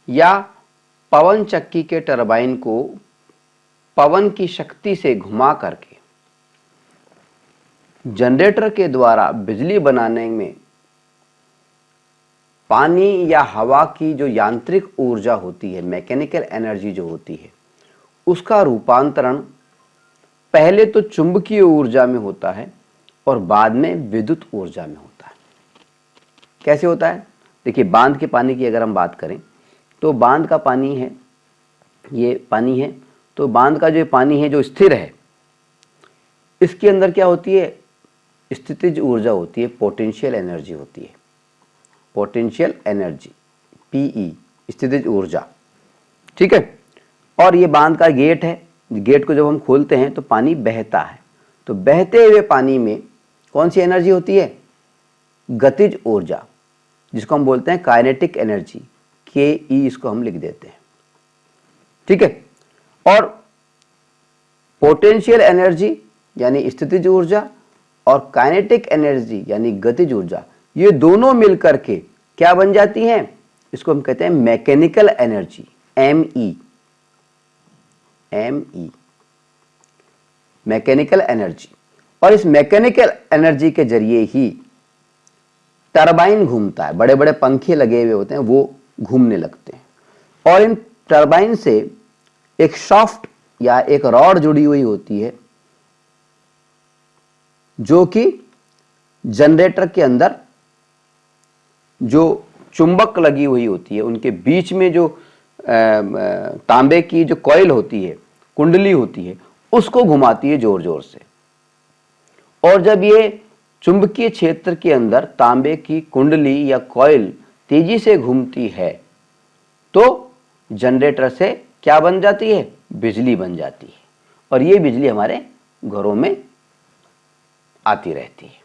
या पवन चक्की के टरबाइन को पवन की शक्ति से घुमा करके जनरेटर के द्वारा बिजली बनाने में पानी या हवा की जो यांत्रिक ऊर्जा होती है, मैकेनिकल एनर्जी जो होती है, उसका रूपांतरण पहले तो चुंबकीय ऊर्जा में होता है और बाद में विद्युत ऊर्जा में होता है। कैसे होता है, देखिए बांध के पानी की अगर हम बात करें तो बांध का पानी है, ये पानी है, तो बांध का जो पानी है जो स्थिर है, इसके अंदर क्या होती है, स्थितिज ऊर्जा होती है, पोटेंशियल एनर्जी होती है, पोटेंशियल एनर्जी, पीई, स्थितिज ऊर्जा। ठीक है, और ये बांध का गेट है, गेट को जब हम खोलते हैं तो पानी बहता है, तो बहते हुए पानी में कौन सी एनर्जी होती है, गतिज ऊर्जा, जिसको हम बोलते हैं काइनेटिक एनर्जी, के ई इसको हम लिख देते हैं। ठीक है, और पोटेंशियल एनर्जी यानी स्थितिज ऊर्जा और काइनेटिक एनर्जी यानी गतिज ऊर्जा, ये दोनों मिलकर के क्या बन जाती हैं, इसको हम कहते हैं mechanical energy, ME, mechanical energy. और इस मैकेनिकल एनर्जी के जरिए ही टरबाइन घूमता है, बड़े बड़े पंखे लगे हुए होते हैं, वो घूमने लगते हैं और इन टरबाइन से एक शाफ्ट या एक रॉड जुड़ी हुई होती है जो कि जनरेटर के अंदर जो चुंबक लगी हुई होती है, उनके बीच में जो तांबे की जो कॉइल होती है, कुंडली होती है, उसको घुमाती है जोर जोर से। और जब ये चुंबकीय क्षेत्र के अंदर तांबे की कुंडली या कॉइल तेजी से घूमती है तो जनरेटर से क्या बन जाती है, बिजली बन जाती है, और ये बिजली हमारे घरों में आती रहती है।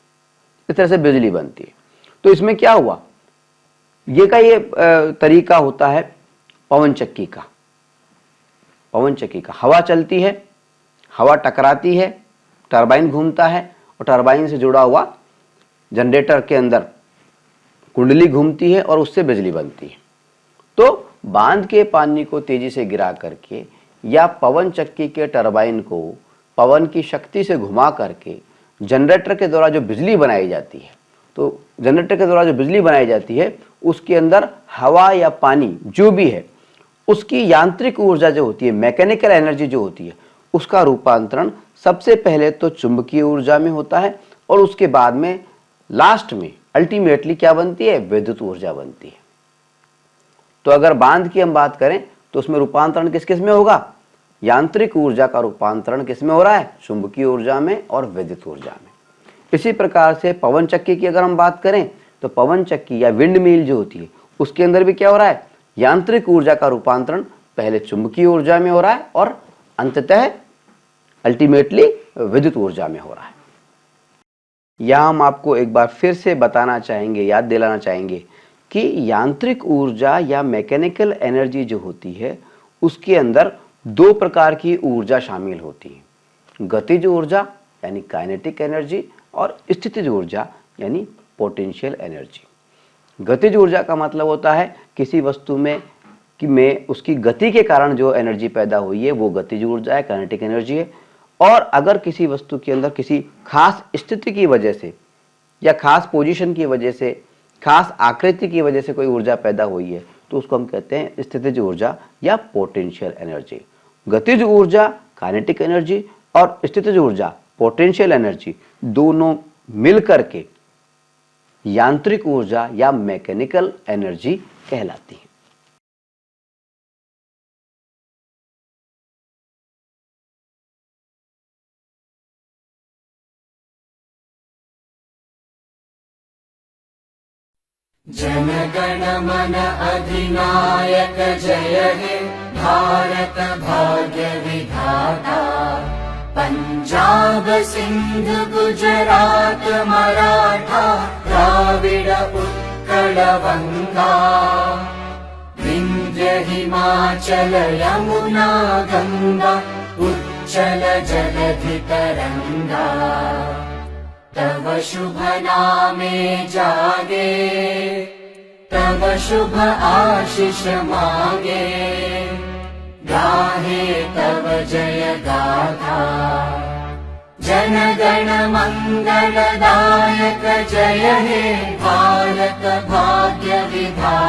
इस तरह से बिजली बनती है। तो इसमें क्या हुआ, ये तरीका होता है पवन चक्की का। पवन चक्की का हवा चलती है, हवा टकराती है, टरबाइन घूमता है, और टरबाइन से जुड़ा हुआ जनरेटर के अंदर कुंडली घूमती है और उससे बिजली बनती है। तो बांध के पानी को तेजी से गिरा करके या पवन चक्की के टरबाइन को पवन की शक्ति से घुमा करके जनरेटर के द्वारा जो बिजली बनाई जाती है, तो जनरेटर के द्वारा जो बिजली बनाई जाती है उसके अंदर हवा या पानी जो भी है उसकी यांत्रिक ऊर्जा जो होती है, मैकेनिकल एनर्जी जो होती है, उसका रूपांतरण सबसे पहले तो चुंबकीय ऊर्जा में होता है, और उसके बाद में लास्ट में अल्टीमेटली क्या बनती है, विद्युत ऊर्जा बनती है। तो अगर बांध की हम बात करें तो उसमें रूपांतरण किस किस में होगा, यांत्रिक ऊर्जा का रूपांतरण किस में हो रहा है, चुंबकीय ऊर्जा में और विद्युत ऊर्जा में। इसी प्रकार से पवन चक्की की अगर हम बात करें तो पवन चक्की या विंड मिल जो होती है उसके अंदर भी क्या हो रहा है, यांत्रिक ऊर्जा का रूपांतरण पहले चुंबकीय ऊर्जा में हो रहा है और अंततः अल्टीमेटली विद्युत ऊर्जा में हो रहा है। यह हम आपको एक बार फिर से बताना चाहेंगे, याद दिलाना चाहेंगे कि यांत्रिक ऊर्जा या मैकेनिकल एनर्जी जो होती है उसके अंदर दो प्रकार की ऊर्जा शामिल होती है, गतिज ऊर्जा यानी काइनेटिक एनर्जी और स्थितिज ऊर्जा यानी पोटेंशियल एनर्जी। गतिज ऊर्जा का मतलब होता है किसी वस्तु में उसकी गति के कारण जो एनर्जी पैदा हुई है वो गतिज ऊर्जा है, काइनेटिक एनर्जी है। और अगर किसी वस्तु के अंदर किसी खास स्थिति की वजह से या खास पोजीशन की वजह से, खास आकृति की वजह से कोई ऊर्जा पैदा हुई है तो उसको हम कहते हैं स्थितिज ऊर्जा या पोटेंशियल एनर्जी। गतिज ऊर्जा काइनेटिक एनर्जी और स्थितिज ऊर्जा पोटेंशियल एनर्जी दोनों मिलकर के यांत्रिक ऊर्जा या मैकेनिकल एनर्जी कहलाती है। जनगण मन अधिनायक जय हे भारत भाग्य विधाता। पंजाब सिंध गुजरात मराठा द्राविड उत्कल बंगा। विंध्य हिमाचल यमुना गंगा उच्चल जलधि तरंगा। तव शुभ नामे जागे तव शुभ आशीष मांगे। गाहे तव जय गाथा जन गण मंगलदायक जय हे भारत भाग्य विधाता।